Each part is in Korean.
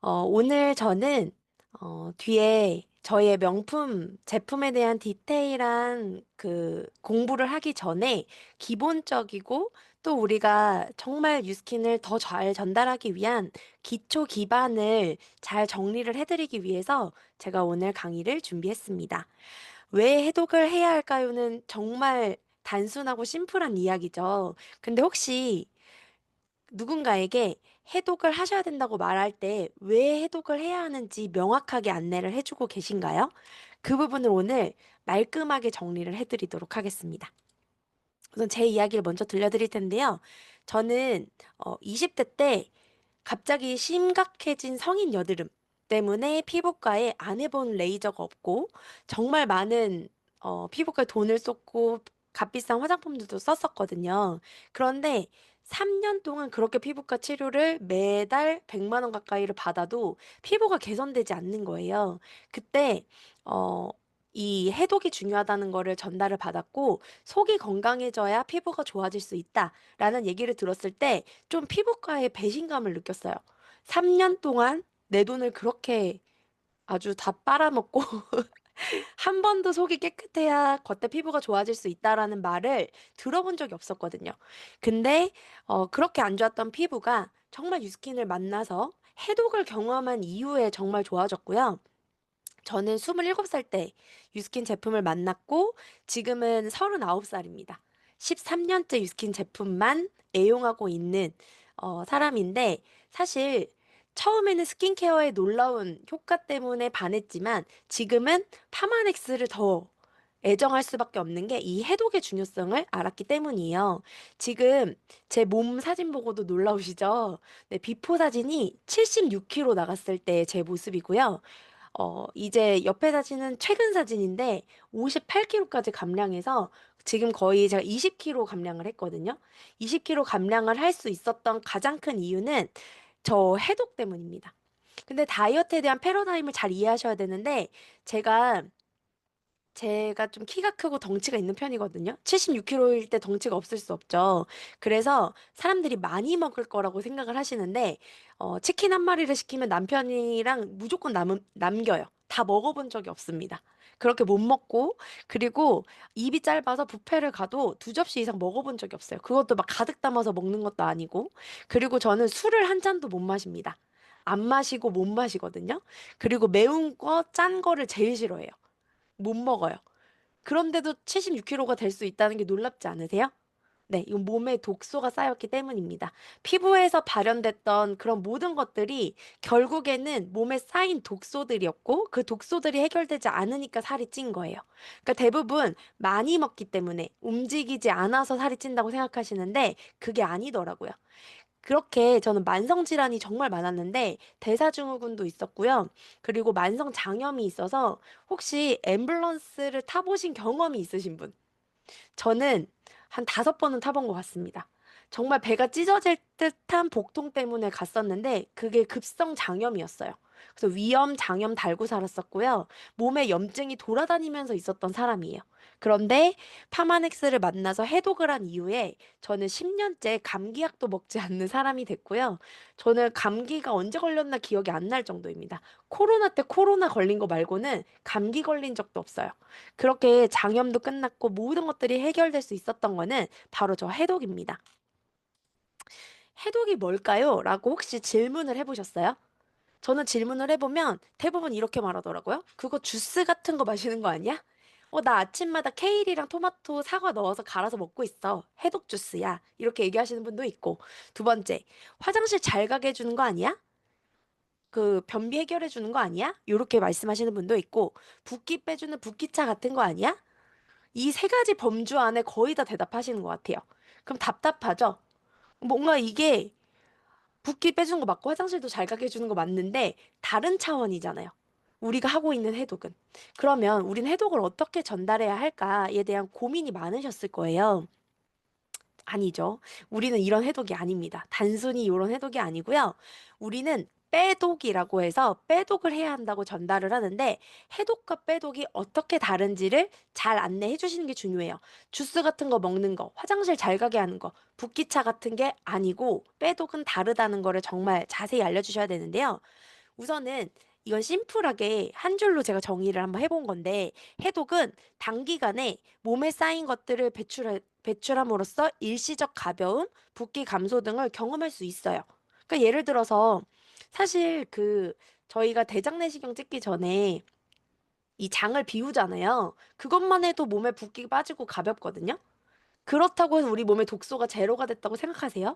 오늘 저는 뒤에 저희의 명품 제품에 대한 디테일한 그 공부를 하기 전에 기본적이고 또 우리가 정말 뉴스킨을 더 잘 전달하기 위한 기초 기반을 잘 정리를 해드리기 위해서 제가 오늘 강의를 준비했습니다. 왜 해독을 해야 할까요는 정말 단순하고 심플한 이야기죠. 근데 혹시 누군가에게 해독을 하셔야 된다고 말할 때 왜 해독을 해야 하는지 명확하게 안내를 해주고 계신가요? 그 부분을 오늘 말끔하게 정리를 해드리도록 하겠습니다. 우선 제 이야기를 먼저 들려드릴 텐데요. 저는 20대 때 갑자기 심각해진 성인 여드름 때문에 피부과에 안 해본 레이저가 없고 정말 많은 피부과에 돈을 쏟고 값비싼 화장품들도 썼었거든요. 그런데 3년 동안 그렇게 피부과 치료를 매달 100만 원 가까이를 받아도 피부가 개선되지 않는 거예요. 그때 어, 이 해독이 중요하다는 거를 전달을 받았고 속이 건강해져야 피부가 좋아질 수 있다라는 얘기를 들었을 때 좀 피부과에 배신감을 느꼈어요. 3년 동안 내 돈을 그렇게 아주 다 빨아먹고 한 번도 속이 깨끗해야 겉에 피부가 좋아질 수 있다라는 말을 들어본 적이 없었거든요. 근데 그렇게 안 좋았던 피부가 정말 유스킨을 만나서 해독을 경험한 이후에 정말 좋아졌고요. 저는 27살 때 유스킨 제품을 만났고 지금은 39살입니다. 13년째 유스킨 제품만 애용하고 있는 사람인데 사실 처음에는 스킨케어의 놀라운 효과 때문에 반했지만 지금은 파마넥스를 더 애정할 수밖에 없는 게 이 해독의 중요성을 알았기 때문이에요. 지금 제 몸 사진 보고도 놀라우시죠? 네, 비포 사진이 76kg 나갔을 때 제 모습이고요. 이제 옆에 사진은 최근 사진인데 58kg까지 감량해서 지금 거의 제가 20kg 감량을 했거든요. 20kg 감량을 할 수 있었던 가장 큰 이유는 저 해독 때문입니다. 근데 다이어트에 대한 패러다임을 잘 이해하셔야 되는데 제가 좀 키가 크고 덩치가 있는 편이거든요. 76kg일 때 덩치가 없을 수 없죠. 그래서 사람들이 많이 먹을 거라고 생각을 하시는데, 치킨 한 마리를 시키면 남편이랑 무조건 남겨요. 다 먹어본 적이 없습니다. 그렇게 못 먹고, 그리고 입이 짧아서 뷔페를 가도 2접시 이상 먹어본 적이 없어요. 그것도 막 가득 담아서 먹는 것도 아니고, 그리고 저는 술을 한 잔도 못 마십니다. 안 마시고 못 마시거든요. 그리고 매운 거, 짠 거를 제일 싫어해요. 못 먹어요. 그런데도 76kg가 될 수 있다는 게 놀랍지 않으세요? 네, 이건 몸에 독소가 쌓였기 때문입니다. 피부에서 발현됐던 그런 모든 것들이 결국에는 몸에 쌓인 독소들이었고 그 독소들이 해결되지 않으니까 살이 찐 거예요. 그러니까 대부분 많이 먹기 때문에 움직이지 않아서 살이 찐다고 생각하시는데 그게 아니더라고요. 그렇게 저는 만성 질환이 정말 많았는데 대사증후군도 있었고요. 그리고 만성 장염이 있어서 혹시 앰뷸런스를 타보신 경험이 있으신 분? 저는 한 5번은 타본 것 같습니다. 정말 배가 찢어질 듯한 복통 때문에 갔었는데 그게 급성 장염이었어요. 그래서 위염, 장염 달고 살았었고요. 몸에 염증이 돌아다니면서 있었던 사람이에요. 그런데 파마넥스를 만나서 해독을 한 이후에 저는 10년째 감기약도 먹지 않는 사람이 됐고요. 저는 감기가 언제 걸렸나 기억이 안 날 정도입니다. 코로나 때 코로나 걸린 거 말고는 감기 걸린 적도 없어요. 그렇게 장염도 끝났고 모든 것들이 해결될 수 있었던 거는 바로 저 해독입니다. 해독이 뭘까요? 라고 혹시 질문을 해보셨어요? 저는 질문을 해보면 대부분 이렇게 말하더라고요. 그거 주스 같은 거 마시는 거 아니야? 나 아침마다 케일이랑 토마토, 사과 넣어서 갈아서 먹고 있어. 해독 주스야. 이렇게 얘기하시는 분도 있고. 두 번째, 화장실 잘 가게 해주는 거 아니야? 그 변비 해결해 주는 거 아니야? 이렇게 말씀하시는 분도 있고, 붓기 빼주는 붓기차 같은 거 아니야? 이 세 가지 범주 안에 거의 다 대답하시는 것 같아요. 그럼 답답하죠? 뭔가 이게 붓기 빼주는 거 맞고 화장실도 잘 가게 해주는 거 맞는데 다른 차원이잖아요. 우리가 하고 있는 해독은. 그러면 우린 해독을 어떻게 전달해야 할까에 대한 고민이 많으셨을 거예요. 아니죠. 우리는 이런 해독이 아닙니다. 단순히 이런 해독이 아니고요. 우리는 빼독이라고 해서 빼독을 해야 한다고 전달을 하는데 해독과 빼독이 어떻게 다른지를 잘 안내해 주시는 게 중요해요. 주스 같은 거 먹는 거, 화장실 잘 가게 하는 거, 붓기차 같은 게 아니고 빼독은 다르다는 거를 정말 자세히 알려주셔야 되는데요. 우선은 이건 심플하게 한 줄로 제가 정의를 한번 해본 건데, 해독은 단기간에 몸에 쌓인 것들을 배출함으로써 일시적 가벼움, 붓기 감소 등을 경험할 수 있어요. 그러니까 예를 들어서 사실 저희가 대장 내시경 찍기 전에 이 장을 비우잖아요. 그것만 해도 몸에 붓기가 빠지고 가볍거든요. 그렇다고 해서 우리 몸에 독소가 제로가 됐다고 생각하세요?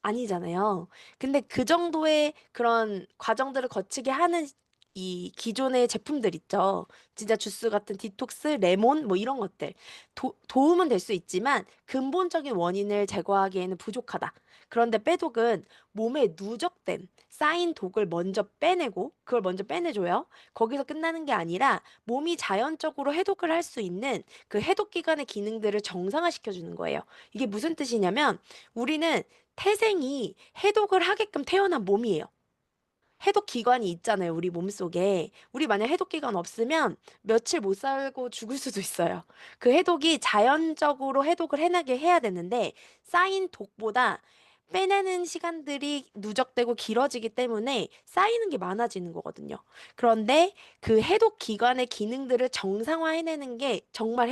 아니잖아요. 근데 그 정도의 그런 과정들을 거치게 하는 이 기존의 제품들 있죠. 진짜 주스 같은 디톡스, 레몬 뭐 이런 것들. 도움은 될 수 있지만 근본적인 원인을 제거하기에는 부족하다. 그런데 빼독은 몸에 누적된 쌓인 독을 먼저 빼내고 그걸 먼저 빼내줘요. 거기서 끝나는 게 아니라 몸이 자연적으로 해독을 할 수 있는 그 해독 기관의 기능들을 정상화시켜 주는 거예요. 이게 무슨 뜻이냐면 우리는 태생이 해독을 하게끔 태어난 몸이에요. 해독 기관이 있잖아요, 우리 몸속에. 우리 만약 해독 기관 없으면 며칠 못 살고 죽을 수도 있어요. 그 해독이 자연적으로 해독을 해나게 해야 되는데 쌓인 독보다 빼내는 시간들이 누적되고 길어지기 때문에 쌓이는 게 많아지는 거거든요. 그런데 그 해독 기관의 기능들을 정상화해내는 게 정말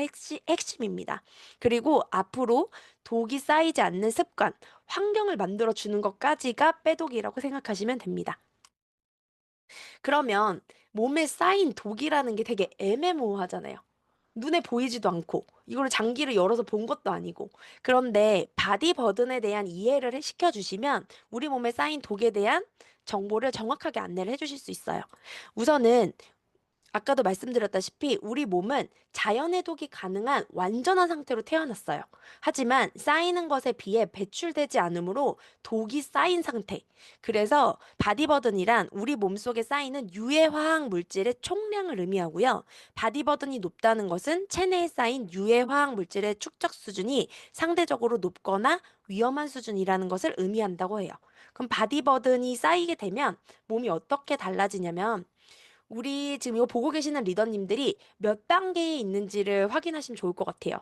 핵심입니다. 그리고 앞으로 독이 쌓이지 않는 습관, 환경을 만들어 주는 것까지가 빼독이라고 생각하시면 됩니다. 그러면 몸에 쌓인 독이라는 게 되게 애매모호하잖아요. 눈에 보이지도 않고 이걸 장기를 열어서 본 것도 아니고 그런데 바디 버든에 대한 이해를 시켜주시면 우리 몸에 쌓인 독에 대한 정보를 정확하게 안내를 해주실 수 있어요. 우선은 아까도 말씀드렸다시피 우리 몸은 자연 해독이 가능한 완전한 상태로 태어났어요. 하지만 쌓이는 것에 비해 배출되지 않으므로 독이 쌓인 상태. 그래서 바디버든이란 우리 몸속에 쌓이는 유해 화학 물질의 총량을 의미하고요. 바디버든이 높다는 것은 체내에 쌓인 유해 화학 물질의 축적 수준이 상대적으로 높거나 위험한 수준이라는 것을 의미한다고 해요. 그럼 바디버든이 쌓이게 되면 몸이 어떻게 달라지냐면 우리 지금 이거 보고 계시는 리더님들이 몇 단계에 있는지를 확인하시면 좋을 것 같아요.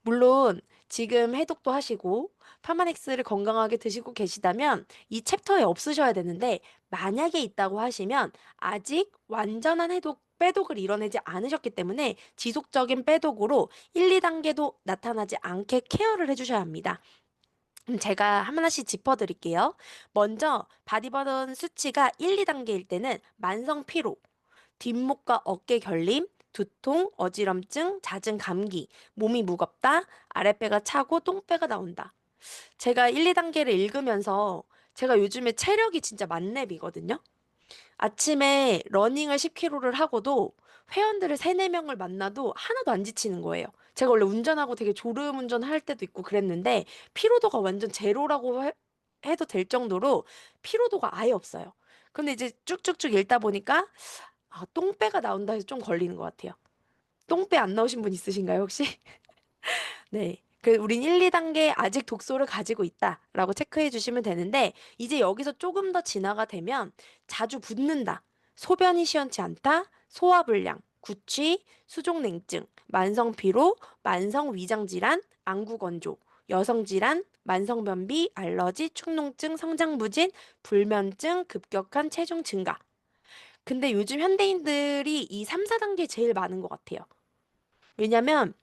물론 지금 해독도 하시고 파마넥스를 건강하게 드시고 계시다면 이 챕터에 없으셔야 되는데 만약에 있다고 하시면 아직 완전한 해독 빼독을 이뤄내지 않으셨기 때문에 지속적인 빼독으로 1, 2단계도 나타나지 않게 케어를 해주셔야 합니다. 제가 하나씩 짚어드릴게요. 먼저 바디버던 수치가 1, 2단계일 때는 만성 피로, 뒷목과 어깨 결림, 두통, 어지럼증, 잦은 감기, 몸이 무겁다, 아랫배가 차고 똥배가 나온다. 제가 1, 2단계를 읽으면서 제가 요즘에 체력이 진짜 만렙이거든요. 아침에 러닝을 10km를 하고도 회원들을 3, 4명을 만나도 하나도 안 지치는 거예요. 제가 원래 운전하고 되게 졸음 운전할 때도 있고 그랬는데 피로도가 완전 제로라고 해도 될 정도로 피로도가 아예 없어요. 근데 이제 쭉쭉쭉 읽다 보니까 똥배가 나온다 해서 좀 걸리는 것 같아요. 똥배 안 나오신 분 있으신가요, 혹시? 네. 우린 1, 2단계 아직 독소를 가지고 있다라고 체크해 주시면 되는데, 이제 여기서 조금 더 진화가 되면 자주 붓는다, 소변이 시원치 않다, 소화불량, 구취, 수족냉증, 만성피로, 만성위장질환, 안구건조, 여성질환, 만성변비, 알러지, 축농증, 성장부진, 불면증, 급격한 체중 증가. 근데 요즘 현대인들이 이 3, 4단계 제일 많은 것 같아요. 왜냐면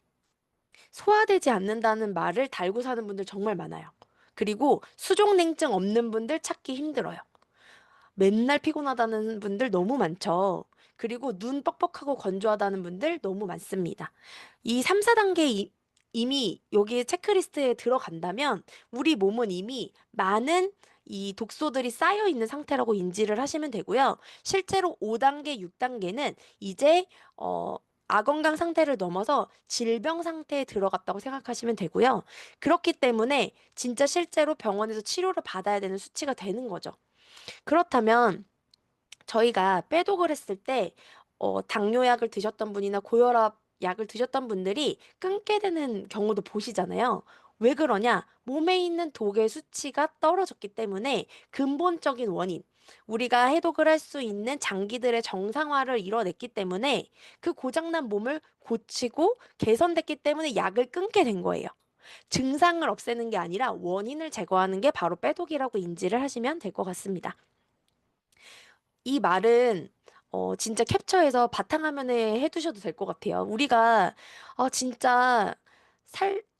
소화되지 않는다는 말을 달고 사는 분들 정말 많아요. 그리고 수족냉증 없는 분들 찾기 힘들어요. 맨날 피곤하다는 분들 너무 많죠. 그리고 눈 뻑뻑하고 건조하다는 분들 너무 많습니다. 이 3, 4단계 이미 여기 체크리스트에 들어간다면 우리 몸은 이미 많은 이 독소들이 쌓여 있는 상태라고 인지를 하시면 되고요. 실제로 5단계, 6단계는 이제 아건강 상태를 넘어서 질병 상태에 들어갔다고 생각하시면 되고요. 그렇기 때문에 진짜 실제로 병원에서 치료를 받아야 되는 수치가 되는 거죠. 그렇다면 저희가 빼독을 했을 때 당뇨약을 드셨던 분이나 고혈압 약을 드셨던 분들이 끊게 되는 경우도 보시잖아요. 왜 그러냐? 몸에 있는 독의 수치가 떨어졌기 때문에 근본적인 원인, 우리가 해독을 할 수 있는 장기들의 정상화를 이뤄냈기 때문에 그 고장난 몸을 고치고 개선됐기 때문에 약을 끊게 된 거예요. 증상을 없애는 게 아니라 원인을 제거하는 게 바로 빼독이라고 인지를 하시면 될 것 같습니다. 이 말은 진짜 캡처해서 바탕화면에 해두셔도 될 것 같아요. 우리가 진짜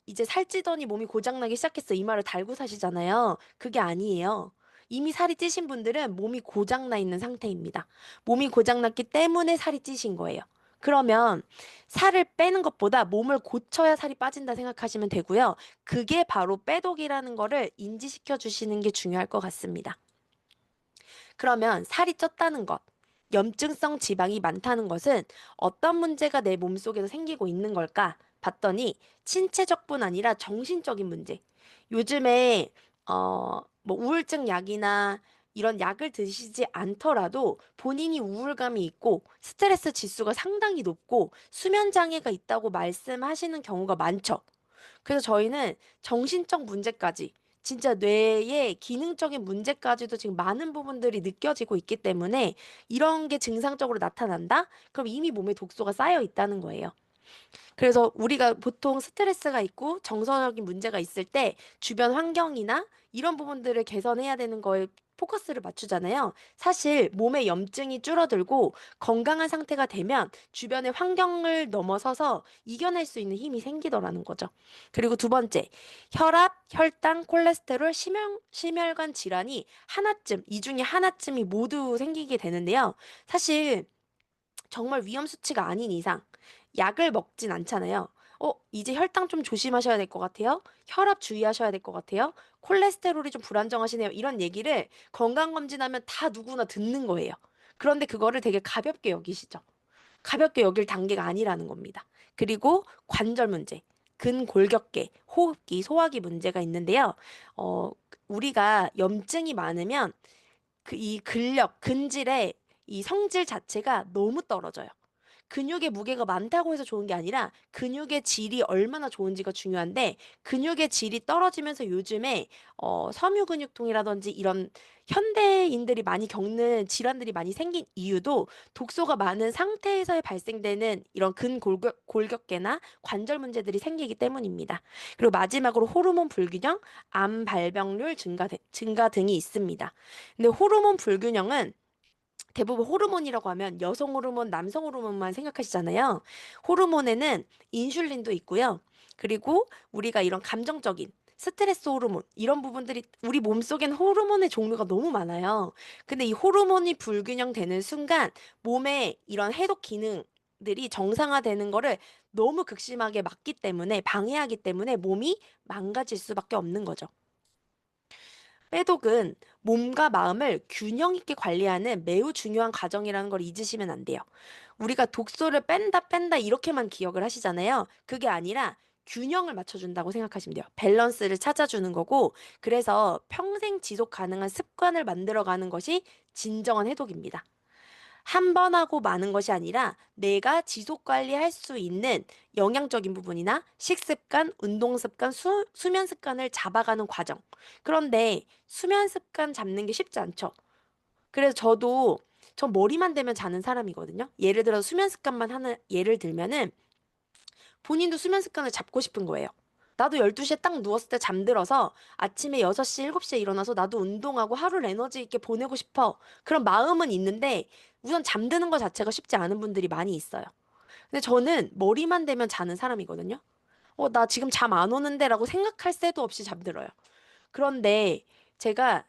이제 살찌더니 몸이 고장나기 시작했어. 이 말을 달고 사시잖아요. 그게 아니에요. 이미 살이 찌신 분들은 몸이 고장나 있는 상태입니다. 몸이 고장났기 때문에 살이 찌신 거예요. 그러면 살을 빼는 것보다 몸을 고쳐야 살이 빠진다 생각하시면 되고요. 그게 바로 빼독이라는 거를 인지시켜 주시는 게 중요할 것 같습니다. 그러면 살이 쪘다는 것, 염증성 지방이 많다는 것은 어떤 문제가 내 몸속에서 생기고 있는 걸까? 봤더니 신체적뿐 아니라 정신적인 문제. 요즘에 뭐 우울증 약이나 이런 약을 드시지 않더라도 본인이 우울감이 있고 스트레스 지수가 상당히 높고 수면 장애가 있다고 말씀하시는 경우가 많죠. 그래서 저희는 정신적 문제까지 진짜 뇌의 기능적인 문제까지도 지금 많은 부분들이 느껴지고 있기 때문에 이런 게 증상적으로 나타난다? 그럼 이미 몸에 독소가 쌓여 있다는 거예요. 그래서 우리가 보통 스트레스가 있고 정서적인 문제가 있을 때 주변 환경이나 이런 부분들을 개선해야 되는 거에 포커스를 맞추잖아요. 사실 몸의 염증이 줄어들고 건강한 상태가 되면 주변의 환경을 넘어서서 이겨낼 수 있는 힘이 생기더라는 거죠. 그리고 두 번째, 혈압, 혈당, 콜레스테롤, 심혈관 질환이 하나쯤, 이 중에 하나쯤이 모두 생기게 되는데요. 사실 정말 위험 수치가 아닌 이상 약을 먹진 않잖아요. 이제 혈당 좀 조심하셔야 될 것 같아요. 혈압 주의하셔야 될 것 같아요. 콜레스테롤이 좀 불안정하시네요. 이런 얘기를 건강검진하면 다 누구나 듣는 거예요. 그런데 그거를 되게 가볍게 여기시죠. 가볍게 여길 단계가 아니라는 겁니다. 그리고 관절 문제, 근골격계, 호흡기, 소화기 문제가 있는데요. 어, 우리가 염증이 많으면 이 근력, 근질의 이 성질 자체가 너무 떨어져요. 근육의 무게가 많다고 해서 좋은 게 아니라 근육의 질이 얼마나 좋은지가 중요한데 근육의 질이 떨어지면서 요즘에 섬유근육통이라든지 이런 현대인들이 많이 겪는 질환들이 많이 생긴 이유도 독소가 많은 상태에서 발생되는 이런 근골격계나 관절 문제들이 생기기 때문입니다. 그리고 마지막으로 호르몬 불균형, 암 발병률 증가 등이 있습니다. 근데 호르몬 불균형은 대부분 호르몬이라고 하면 여성 호르몬, 남성 호르몬만 생각하시잖아요. 호르몬에는 인슐린도 있고요. 그리고 우리가 이런 감정적인 스트레스 호르몬 이런 부분들이 우리 몸속엔 호르몬의 종류가 너무 많아요. 근데 이 호르몬이 불균형되는 순간 몸에 이런 해독 기능들이 정상화되는 거를 너무 극심하게 막기 때문에 방해하기 때문에 몸이 망가질 수밖에 없는 거죠. 빼독은 몸과 마음을 균형 있게 관리하는 매우 중요한 과정이라는 걸 잊으시면 안 돼요. 우리가 독소를 뺀다 이렇게만 기억을 하시잖아요. 그게 아니라 균형을 맞춰준다고 생각하시면 돼요. 밸런스를 찾아주는 거고, 그래서 평생 지속 가능한 습관을 만들어가는 것이 진정한 해독입니다. 한 번 하고 마는 것이 아니라 내가 지속 관리할 수 있는 영양적인 부분이나 식습관, 운동 습관, 수면 습관을 잡아가는 과정. 그런데 수면 습관 잡는 게 쉽지 않죠. 그래서 전 머리만 대면 자는 사람이거든요. 예를 들어 수면 습관만 하는 예를 들면은 본인도 수면 습관을 잡고 싶은 거예요. 나도 12시에 딱 누웠을 때 잠들어서 아침에 6시, 7시에 일어나서 나도 운동하고 하루를 에너지 있게 보내고 싶어. 그런 마음은 있는데 우선 잠드는 것 자체가 쉽지 않은 분들이 많이 있어요. 근데 저는 머리만 대면 자는 사람이거든요. 나 지금 잠 안 오는데라고 생각할 새도 없이 잠들어요. 그런데 제가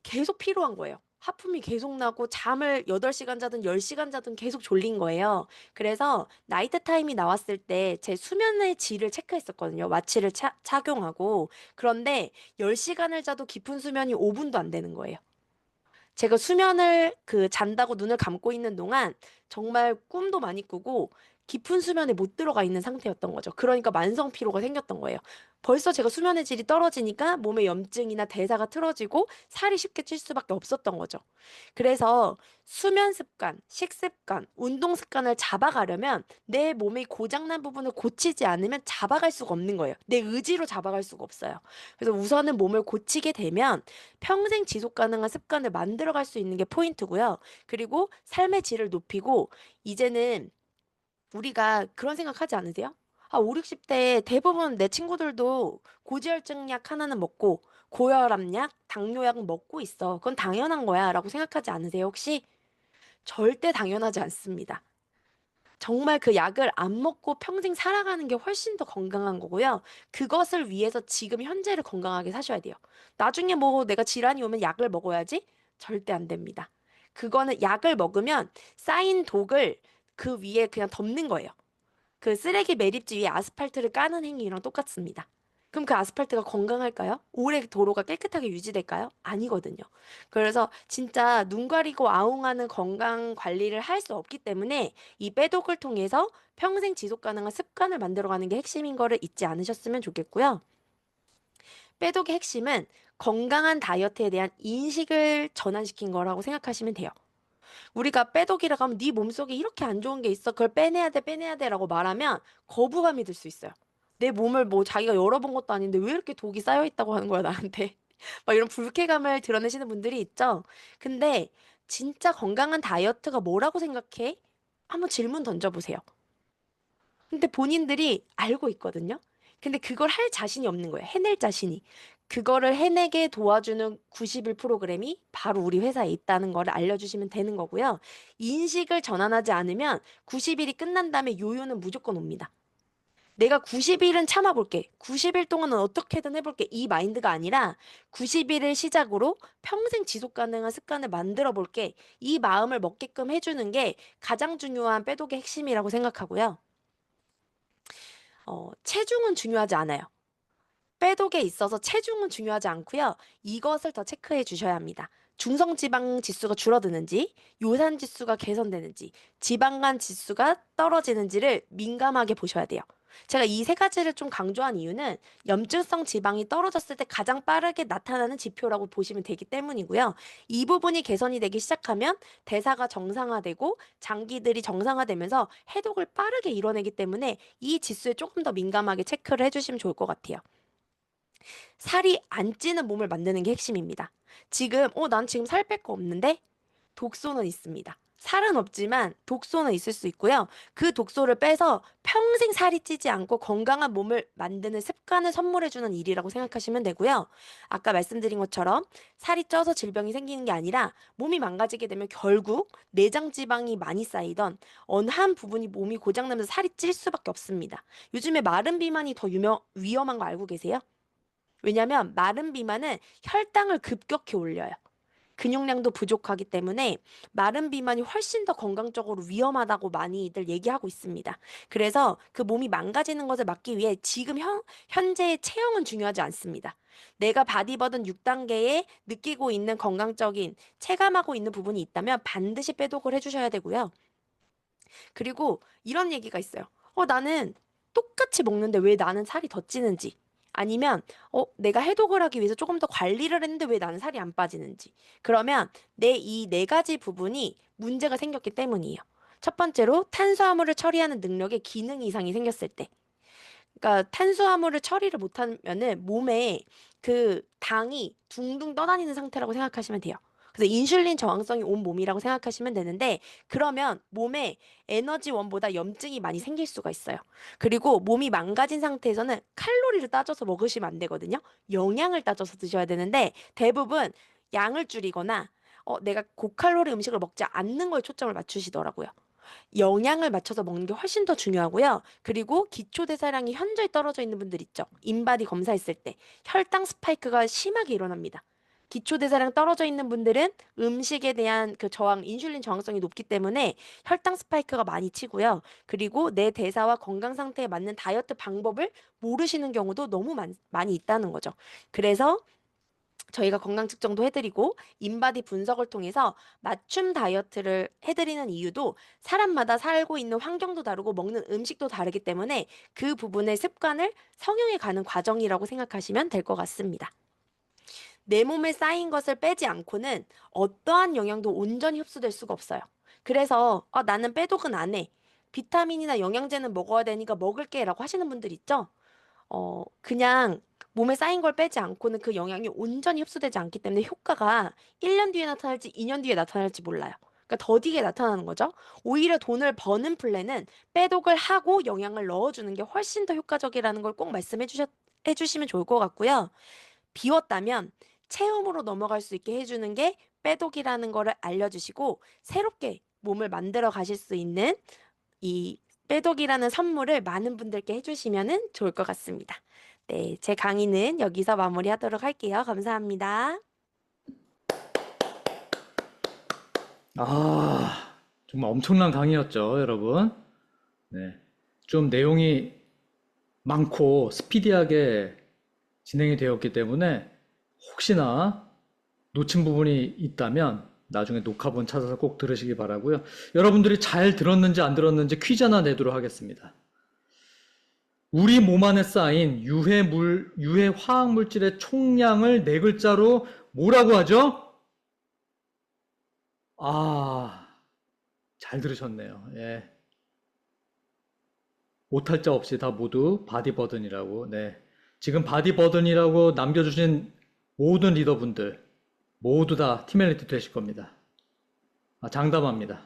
계속 피로한 거예요. 하품이 계속 나고 잠을 8시간 자든 10시간 자든 계속 졸린 거예요. 그래서 나이트 타임이 나왔을 때 제 수면의 질을 체크했었거든요. 와치를 착용하고. 그런데 10시간을 자도 깊은 수면이 5분도 안 되는 거예요. 제가 수면을 잔다고 눈을 감고 있는 동안 정말 꿈도 많이 꾸고 깊은 수면에 못 들어가 있는 상태였던 거죠. 그러니까 만성 피로가 생겼던 거예요. 벌써 제가 수면의 질이 떨어지니까 몸에 염증이나 대사가 틀어지고 살이 쉽게 찔 수밖에 없었던 거죠. 그래서 수면 습관, 식습관, 운동 습관을 잡아가려면 내 몸의 고장난 부분을 고치지 않으면 잡아갈 수가 없는 거예요. 내 의지로 잡아갈 수가 없어요. 그래서 우선은 몸을 고치게 되면 평생 지속 가능한 습관을 만들어갈 수 있는 게 포인트고요. 그리고 삶의 질을 높이고 이제는 우리가 그런 생각 하지 않으세요? 5, 60대 대부분 내 친구들도 고지혈증 약 하나는 먹고 고혈압약, 당뇨약 먹고 있어. 그건 당연한 거야. 라고 생각하지 않으세요, 혹시? 절대 당연하지 않습니다. 정말 그 약을 안 먹고 평생 살아가는 게 훨씬 더 건강한 거고요. 그것을 위해서 지금 현재를 건강하게 사셔야 돼요. 나중에 뭐 내가 질환이 오면 약을 먹어야지? 절대 안 됩니다. 그거는 약을 먹으면 쌓인 독을 그 위에 그냥 덮는 거예요. 그 쓰레기 매립지 위에 아스팔트를 까는 행위랑 똑같습니다. 그럼 그 아스팔트가 건강할까요? 오래 도로가 깨끗하게 유지될까요? 아니거든요. 그래서 진짜 눈 가리고 아웅하는 건강 관리를 할 수 없기 때문에 이 빼독을 통해서 평생 지속 가능한 습관을 만들어가는 게 핵심인 거를 잊지 않으셨으면 좋겠고요. 빼독의 핵심은 건강한 다이어트에 대한 인식을 전환시킨 거라고 생각하시면 돼요. 우리가 빼독이라고 하면 네 몸속에 이렇게 안 좋은 게 있어. 그걸 빼내야 돼, 빼내야 돼라고 말하면 거부감이 들 수 있어요. 내 몸을 뭐 자기가 열어본 것도 아닌데 왜 이렇게 독이 쌓여 있다고 하는 거야, 나한테. 막 이런 불쾌감을 드러내시는 분들이 있죠. 근데 진짜 건강한 다이어트가 뭐라고 생각해? 한번 질문 던져보세요. 근데 본인들이 알고 있거든요. 근데 그걸 할 자신이 없는 거예요. 해낼 자신이. 그거를 해내게 도와주는 91 프로그램이 바로 우리 회사에 있다는 걸 알려주시면 되는 거고요. 인식을 전환하지 않으면 90일이 끝난 다음에 요요는 무조건 옵니다. 내가 90일은 참아볼게. 90일 동안은 어떻게든 해볼게. 이 마인드가 아니라 90일을 시작으로 평생 지속 가능한 습관을 만들어 볼게. 이 마음을 먹게끔 해주는 게 가장 중요한 빼독의 핵심이라고 생각하고요. 체중은 중요하지 않아요. 빼독에 있어서 체중은 중요하지 않고요. 이것을 더 체크해 주셔야 합니다. 중성지방 지수가 줄어드는지, 요산 지수가 개선되는지, 지방간 지수가 떨어지는지를 민감하게 보셔야 돼요. 제가 이 세 가지를 좀 강조한 이유는 염증성 지방이 떨어졌을 때 가장 빠르게 나타나는 지표라고 보시면 되기 때문이고요. 이 부분이 개선이 되기 시작하면 대사가 정상화되고 장기들이 정상화되면서 해독을 빠르게 이뤄내기 때문에 이 지수에 조금 더 민감하게 체크를 해주시면 좋을 것 같아요. 살이 안 찌는 몸을 만드는 게 핵심입니다. 지금, 난 지금 살 뺄 거 없는데? 독소는 있습니다. 살은 없지만 독소는 있을 수 있고요. 그 독소를 빼서 평생 살이 찌지 않고 건강한 몸을 만드는 습관을 선물해주는 일이라고 생각하시면 되고요. 아까 말씀드린 것처럼 살이 쪄서 질병이 생기는 게 아니라 몸이 망가지게 되면 결국 내장 지방이 많이 쌓이던 어느 한 부분이 몸이 고장나면서 살이 찔 수밖에 없습니다. 요즘에 마른 비만이 더 위험한 거 알고 계세요? 왜냐면 마른 비만은 혈당을 급격히 올려요. 근육량도 부족하기 때문에 마른 비만이 훨씬 더 건강적으로 위험하다고 많이들 얘기하고 있습니다. 그래서 그 몸이 망가지는 것을 막기 위해 지금 현재의 체형은 중요하지 않습니다. 내가 바디버든 6단계에 느끼고 있는 건강적인 체감하고 있는 부분이 있다면 반드시 빼독을 해주셔야 되고요. 그리고 이런 얘기가 있어요. 나는 똑같이 먹는데 왜 나는 살이 더 찌는지. 아니면, 내가 해독을 하기 위해서 조금 더 관리를 했는데 왜 나는 살이 안 빠지는지. 그러면 내 이 네 가지 부분이 문제가 생겼기 때문이에요. 첫 번째로 탄수화물을 처리하는 능력에 기능 이상이 생겼을 때. 그러니까 탄수화물을 처리를 못하면은 몸에 그 당이 둥둥 떠다니는 상태라고 생각하시면 돼요. 그래서 인슐린 저항성이 온 몸이라고 생각하시면 되는데 그러면 몸에 에너지원보다 염증이 많이 생길 수가 있어요. 그리고 몸이 망가진 상태에서는 칼로리를 따져서 먹으시면 안 되거든요. 영양을 따져서 드셔야 되는데 대부분 양을 줄이거나 내가 고칼로리 음식을 먹지 않는 거에 초점을 맞추시더라고요. 영양을 맞춰서 먹는 게 훨씬 더 중요하고요. 그리고 기초대사량이 현저히 떨어져 있는 분들 있죠. 인바디 검사했을 때 혈당 스파이크가 심하게 일어납니다. 기초대사량 떨어져 있는 분들은 음식에 대한 그 저항, 인슐린 저항성이 높기 때문에 혈당 스파이크가 많이 치고요. 그리고 내 대사와 건강 상태에 맞는 다이어트 방법을 모르시는 경우도 너무 많이 있다는 거죠. 그래서 저희가 건강 측정도 해드리고 인바디 분석을 통해서 맞춤 다이어트를 해드리는 이유도 사람마다 살고 있는 환경도 다르고 먹는 음식도 다르기 때문에 그 부분의 습관을 성형해 가는 과정이라고 생각하시면 될 것 같습니다. 내 몸에 쌓인 것을 빼지 않고는 어떠한 영양도 온전히 흡수될 수가 없어요. 그래서 나는 빼독은 안 해. 비타민이나 영양제는 먹어야 되니까 먹을게 라고 하시는 분들 있죠? 그냥 몸에 쌓인 걸 빼지 않고는 그 영양이 온전히 흡수되지 않기 때문에 효과가 1년 뒤에 나타날지 2년 뒤에 나타날지 몰라요. 그러니까 더디게 나타나는 거죠. 오히려 돈을 버는 플랜은 빼독을 하고 영양을 넣어주는 게 훨씬 더 효과적이라는 걸 꼭 해주시면 좋을 것 같고요. 비웠다면 체험으로 넘어갈 수 있게 해주는 게 빼독이라는 거를 알려주시고 새롭게 몸을 만들어 가실 수 있는 이 빼독이라는 선물을 많은 분들께 해주시면 좋을 것 같습니다. 네, 제 강의는 여기서 마무리하도록 할게요. 감사합니다. 정말 엄청난 강의였죠, 여러분. 네. 좀 내용이 많고 스피디하게 진행이 되었기 때문에 혹시나 놓친 부분이 있다면 나중에 녹화본 찾아서 꼭 들으시기 바라고요. 여러분들이 잘 들었는지 안 들었는지 퀴즈 하나 내도록 하겠습니다. 우리 몸 안에 쌓인 유해 화학 물질의 총량을 네 글자로 뭐라고 하죠? 잘 들으셨네요. 예. 오탈자 없이 다 모두 바디버든이라고. 네. 지금 바디버든이라고 남겨주신 모든 리더분들 모두 다 팀 엘리트 되실 겁니다. 장담합니다.